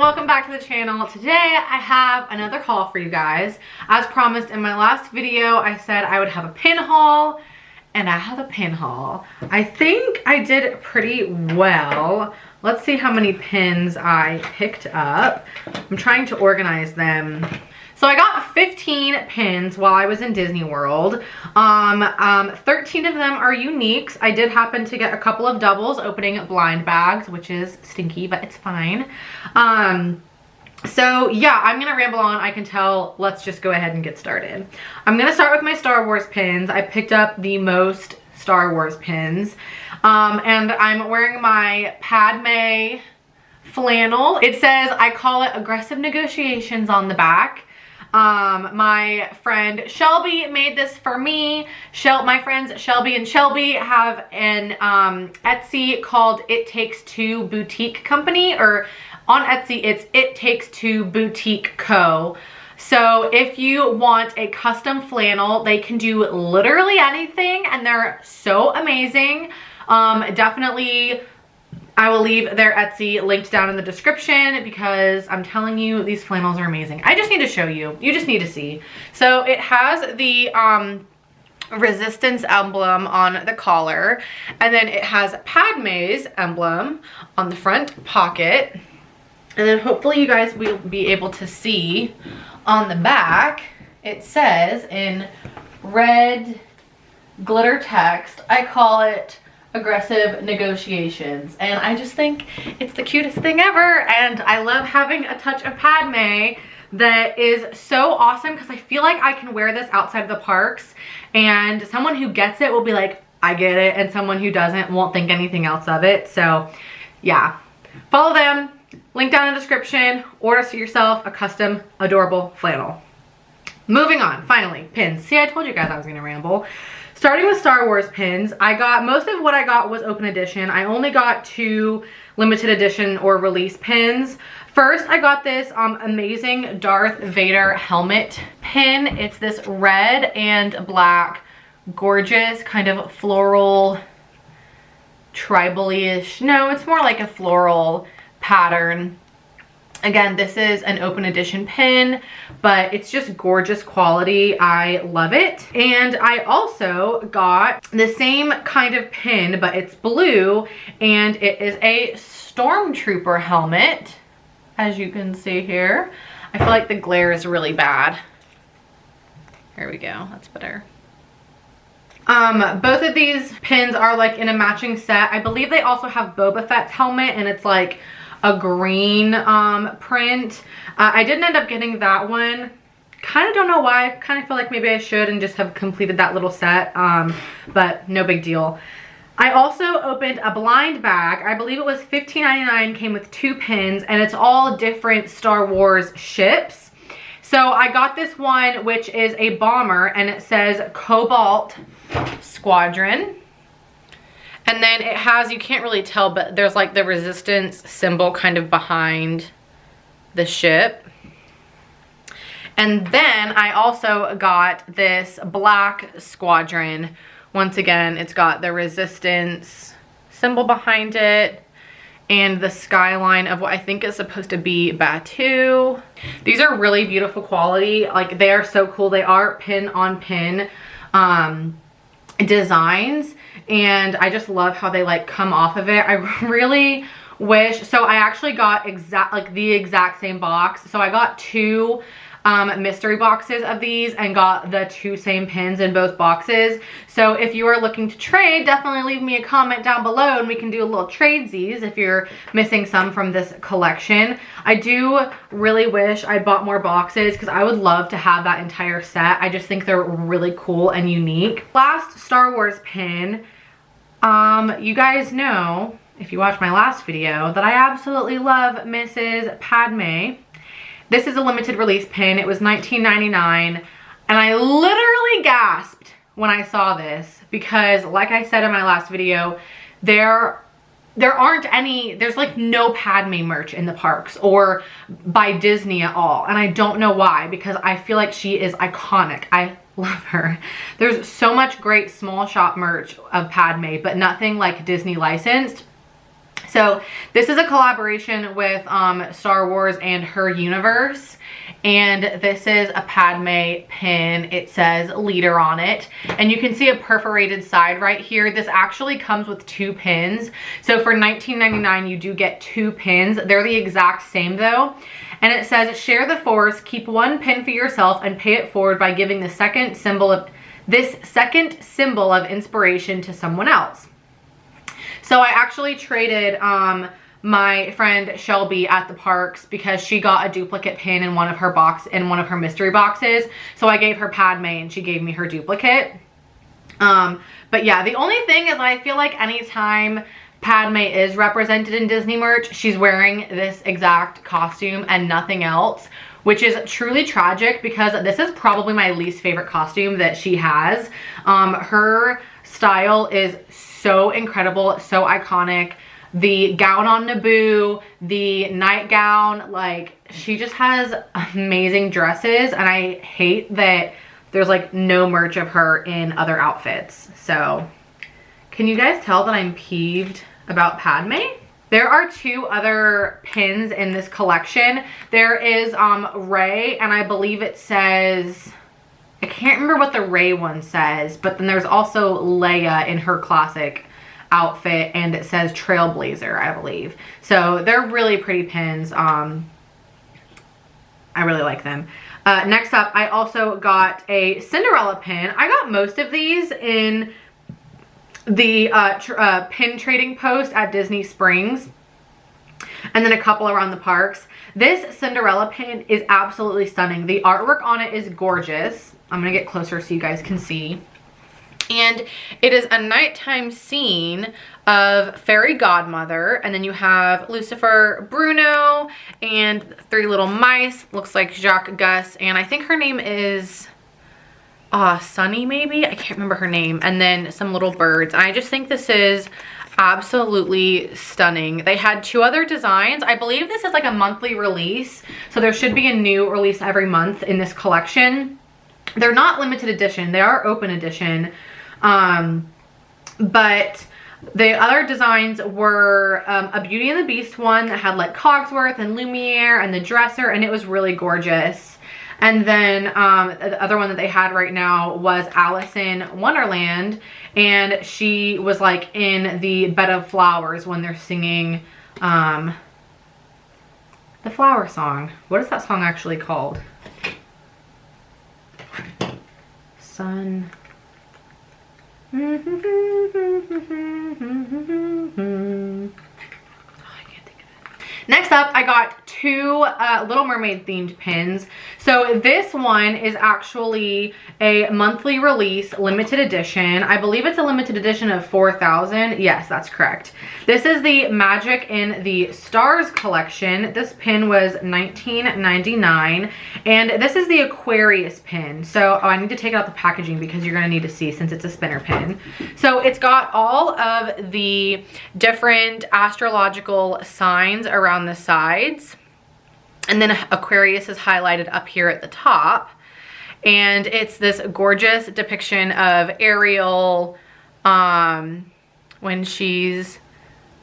welcome back to the channel. Today I have another haul for you guys. As promised in my last video, I said I would have a pin haul, and I have a pin haul. I think I did pretty well. Let's see how many pins I picked up. I'm trying to organize them. So I got 15 pins while I was in Disney World. 13 of them are uniques. I did happen to get a couple of doubles opening blind bags, which is stinky, but it's fine. So yeah, I'm gonna ramble on, I can tell. Let's just go ahead and get started. I'm gonna start with my Star Wars pins. I picked up the most Star Wars pins. And I'm wearing my Padme flannel. It says, I call it aggressive negotiations on the back. My friend Shelby made this for me. My friends Shelby and Shelby have an Etsy called It Takes Two Boutique Company, or on Etsy it's It Takes Two Boutique Co. So if you want a custom flannel, they can do literally anything and they're so amazing. Definitely I will leave their Etsy linked down in the description because I'm telling you, these flannels are amazing. I just need to show you. You just need to see. So it has the Resistance emblem on the collar, and then it has Padme's emblem on the front pocket. And then hopefully you guys will be able to see on the back, it says in red glitter text, I call it aggressive negotiations, and I just think it's the cutest thing ever. And I love having a touch of Padme that is so awesome because I feel like I can wear this outside of the parks and someone who gets it will be like, I get it, and someone who doesn't won't think anything else of it. So yeah, follow them, link down in the description, order yourself a custom adorable flannel. Moving on, finally, pins. See, I told you guys I was gonna ramble. Starting with Star Wars pins, I got, most of what I got was open edition. I only got 2 limited edition or release pins. First, I got this amazing Darth Vader helmet pin. It's this red and black, gorgeous kind of floral, tribal-ish. No, it's more like a floral pattern. Again, this is an open edition pin, but it's just gorgeous quality. I love it. And I also got the same kind of pin, but it's blue, and it is a stormtrooper helmet, as you can see here. I feel like the glare is really bad. Here we go, that's better. Both of these pins are like in a matching set. I believe they also have Boba Fett's helmet, and it's like a green print. I didn't end up getting that one. Kind of don't know why. Kind of feel like maybe I should and just have completed that little set, but no big deal. I also opened a blind bag. I believe it was $15.99, came with 2 pins, and it's all different Star Wars ships. So I got this one, which is a bomber, and it says Cobalt Squadron. And then it has, you can't really tell, but there's like the Resistance symbol kind of behind the ship. And then I also got this Black Squadron. Once again, it's got the Resistance symbol behind it and the skyline of what I think is supposed to be Batu. These are really beautiful quality. Like, they are so cool. They are pin on pin designs, and I just love how they like come off of it. I really wish, so I actually got the exact same box. So I got 2 mystery boxes of these and got the 2 same pins in both boxes. So if you are looking to trade, definitely leave me a comment down below and we can do a little tradesies if you're missing some from this collection. I do really wish I bought more boxes because I would love to have that entire set. I just think they're really cool and unique. Last Star Wars pin, you guys know, if you watched my last video, that I absolutely love Mrs. Padme. This is a limited release pin. It was $19.99, and I literally gasped when I saw this because, like I said in my last video, there aren't any, there's like no Padme merch in the parks or by Disney at all, and I don't know why, because I feel like she is iconic. I love her. There's so much great small shop merch of Padme, but nothing like Disney licensed. So this is a collaboration with Star Wars and her universe. And this is a Padme pin. It says leader on it. And you can see a perforated side right here. This actually comes with 2 pins. So for $19.99, you do get 2 pins. They're the exact same though. And it says, share the force, keep 1 pin for yourself and pay it forward by giving this second symbol of inspiration to someone else. So I actually traded my friend Shelby at the parks because she got a duplicate pin in one of her mystery boxes. So I gave her Padme and she gave me her duplicate. But yeah, the only thing is I feel like anytime Padme is represented in Disney merch, she's wearing this exact costume and nothing else, which is truly tragic because this is probably my least favorite costume that she has. Her style is so incredible, so iconic. The gown on Naboo, the nightgown, like she just has amazing dresses, and I hate that there's like no merch of her in other outfits. So can you guys tell that I'm peeved about Padme? There are 2 other pins in this collection. There is Rey, and I believe it says, I can't remember what the Rey one says, but then there's also Leia in her classic outfit, and it says Trailblazer, I believe. So they're really pretty pins. I really like them. Next up, I also got a Cinderella pin. I got most of these in the pin trading post at Disney Springs, and then a couple around the parks. This Cinderella pin is absolutely stunning. The artwork on it is gorgeous. I'm gonna get closer so you guys can see. And it is a nighttime scene of Fairy Godmother, and then you have Lucifer, Bruno, and 3 little mice. Looks like Jacques, Gus, and I think her name is Sunny maybe? I can't remember her name. And then some little birds. And I just think this is absolutely stunning. They had 2 other designs. I believe this is like a monthly release, so there should be a new release every month in this collection. They're not limited edition, they are open edition. But the other designs were a Beauty and the Beast one that had like Cogsworth and Lumiere and the dresser, and it was really gorgeous. And then the other one that they had right now was Alice in Wonderland, and she was like in the bed of flowers when they're singing the flower song. What is that song actually called? Sun. Oh, I can't think of it. Next up, I got 2 Little Mermaid themed pins. So this one is actually a monthly release limited edition. I believe it's a limited edition of 4,000. Yes, that's correct. This is the Magic in the Stars collection. This pin was $19.99, and this is the Aquarius pin. So I need to take out the packaging because you're going to need to see since it's a spinner pin. So it's got all of the different astrological signs around the sides, and then Aquarius is highlighted up here at the top. And it's this gorgeous depiction of Ariel when she's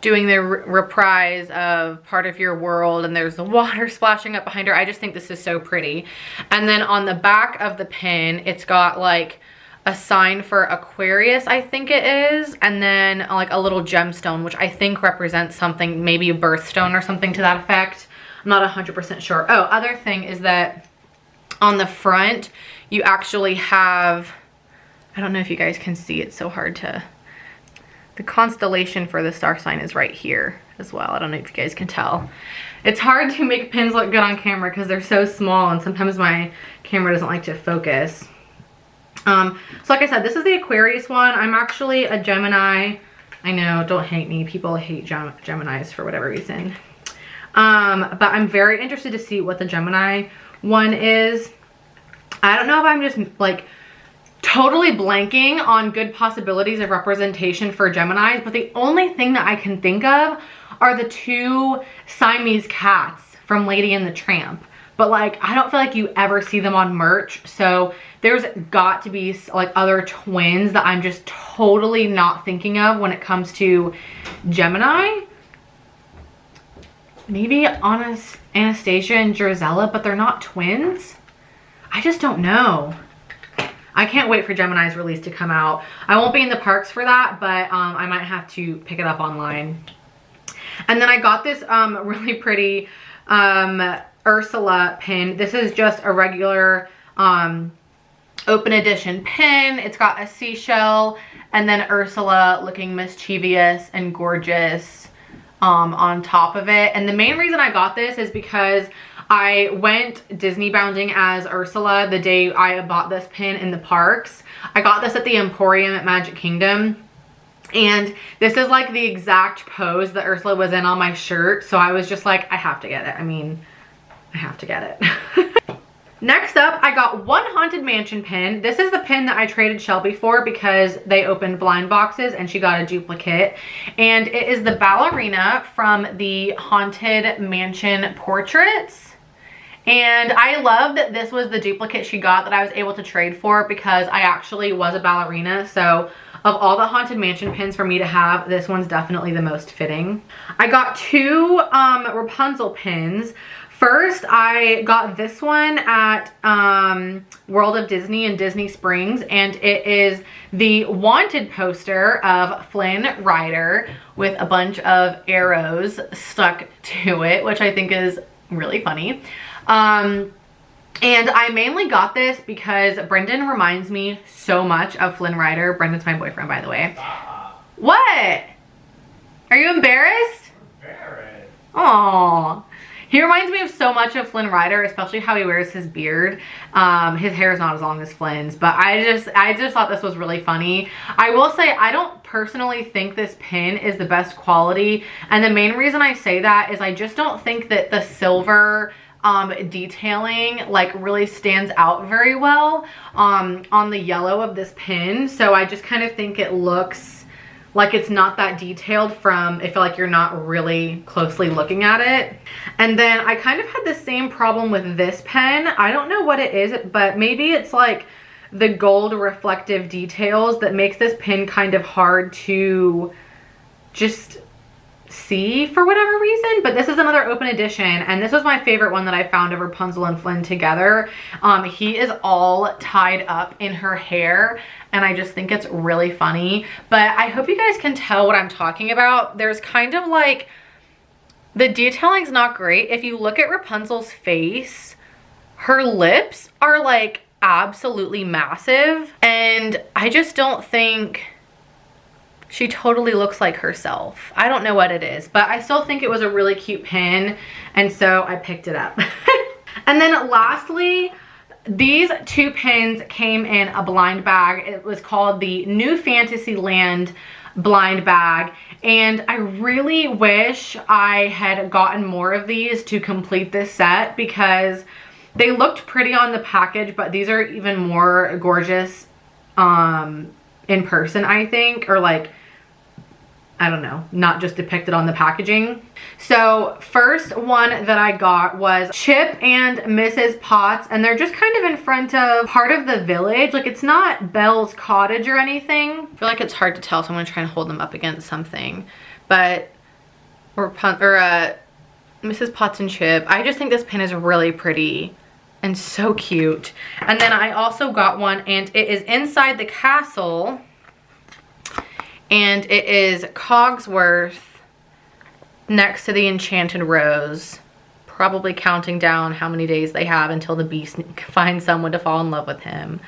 doing the reprise of Part of Your World, and there's the water splashing up behind her. I just think this is so pretty. And then on the back of the pin, it's got like a sign for Aquarius, I think it is, and then like a little gemstone, which I think represents something, maybe a birthstone or something to that effect. I'm not 100% sure. Oh, other thing is that on the front, you actually have, I don't know if you guys can see, it's so hard to, the constellation for the star sign is right here as well. I don't know if you guys can tell. It's hard to make pins look good on camera because they're so small, and sometimes my camera doesn't like to focus. So like I said, this is the Aquarius one. I'm actually a Gemini. I know, don't hate me. People hate Geminis for whatever reason. But I'm very interested to see what the Gemini one is. I don't know if I'm just like totally blanking on good possibilities of representation for Geminis, but the only thing that I can think of are the 2 Siamese cats from Lady and the Tramp. But like, I don't feel like you ever see them on merch. So there's got to be like other twins that I'm just totally not thinking of when it comes to Gemini. maybe Anastasia and Drizella, but they're not twins. I just don't know. I can't wait for Gemini's release to come out. I won't be in the parks for that, but I might have to pick it up online. And then I got this really pretty Ursula pin. This is just a regular open edition pin. It's got a seashell and then Ursula looking mischievous and gorgeous on top of it. And the main reason I got this is because I went Disney bounding as Ursula the day I bought this pin in the parks. I got this at the Emporium at Magic Kingdom. And this is like the exact pose that Ursula was in on my shirt. So I was just like, I have to get it. I mean, I have to get it. Next up, I got one Haunted Mansion pin. This is the pin that I traded Shelby for because they opened blind boxes and she got a duplicate. And it is the ballerina from the Haunted Mansion portraits. And I love that this was the duplicate she got that I was able to trade for because I actually was a ballerina. So of all the Haunted Mansion pins for me to have, this one's definitely the most fitting. I got two Rapunzel pins. First, I got this one at World of Disney in Disney Springs, and it is the wanted poster of Flynn Rider with a bunch of arrows stuck to it, which I think is really funny. And I mainly got this because Brendan reminds me so much of Flynn Rider. Brendan's my boyfriend, by the way. What? Are you embarrassed? Embarrassed. Aww. He reminds me of so much of Flynn Rider, especially how he wears his beard. His hair is not as long as Flynn's, but I just thought this was really funny. I will say I don't personally think this pin is the best quality, and the main reason I say that is I just don't think that the silver detailing like really stands out very well on the yellow of this pin. So I just kind of think it looks like it's not that detailed from, I feel like you're not really closely looking at it. And then I kind of had the same problem with this pen. I don't know what it is, but maybe it's like the gold reflective details that makes this pin kind of hard to just see for whatever reason. But this is another open edition, and this was my favorite one that I found of Rapunzel and Flynn together. He is all tied up in her hair, and I just think it's really funny. But I hope you guys can tell what I'm talking about. There's kind of like, the detailing's not great. If you look at Rapunzel's face, her lips are like absolutely massive, and I just don't think she totally looks like herself. I don't know what it is, but I still think it was a really cute pin, and so I picked it up. And then lastly, these two pins came in a blind bag. It was called the New Fantasyland blind bag, and I really wish I had gotten more of these to complete this set because they looked pretty on the package, but these are even more gorgeous in person, I think, or like, I don't know, not just depicted on the packaging. So first one that I got was Chip and Mrs. Potts, and they're just kind of in front of part of the village. Like, it's not Belle's Cottage or anything. I feel like it's hard to tell, so I'm gonna try and hold them up against something. But, Mrs. Potts and Chip, I just think this pin is really pretty and so cute. And then I also got one, and it is inside the castle, and it is Cogsworth next to the Enchanted Rose, probably counting down how many days they have until the beast finds someone to fall in love with him.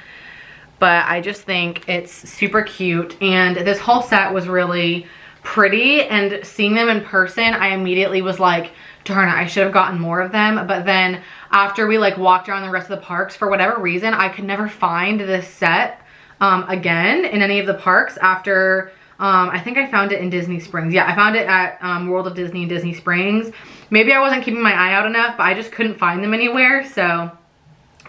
But I just think it's super cute, and this whole set was really pretty, and seeing them in person, I immediately was like, darn it, I should have gotten more of them. But then after we like walked around the rest of the parks, for whatever reason, I could never find this set again in any of the parks after, I think I found it in Disney Springs. Yeah, I found it at World of Disney in Disney Springs. Maybe I wasn't keeping my eye out enough, but I just couldn't find them anywhere. So,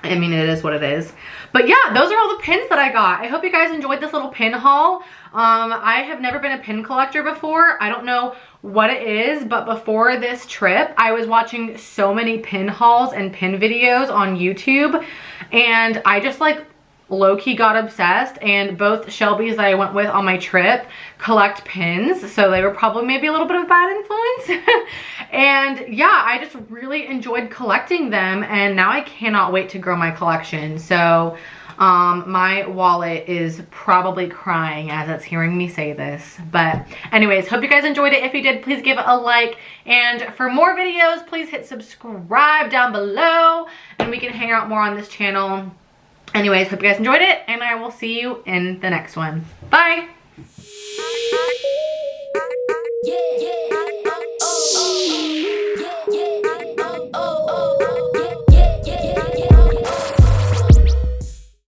I mean, it is what it is. But yeah, those are all the pins that I got. I hope you guys enjoyed this little pin haul. I have never been a pin collector before. I don't know what it is, but before this trip, I was watching so many pin hauls and pin videos on YouTube, and I just like low-key got obsessed. And both Shelby's that I went with on my trip collect pins, so they were probably maybe a little bit of a bad influence. And yeah, I just really enjoyed collecting them, and now I cannot wait to grow my collection. So my wallet is probably crying as it's hearing me say this. But anyways, hope you guys enjoyed it. If you did, please give it a like. And for more videos, please hit subscribe down below, and we can hang out more on this channel. Anyways, hope you guys enjoyed it, and I will see you in the next one. Bye!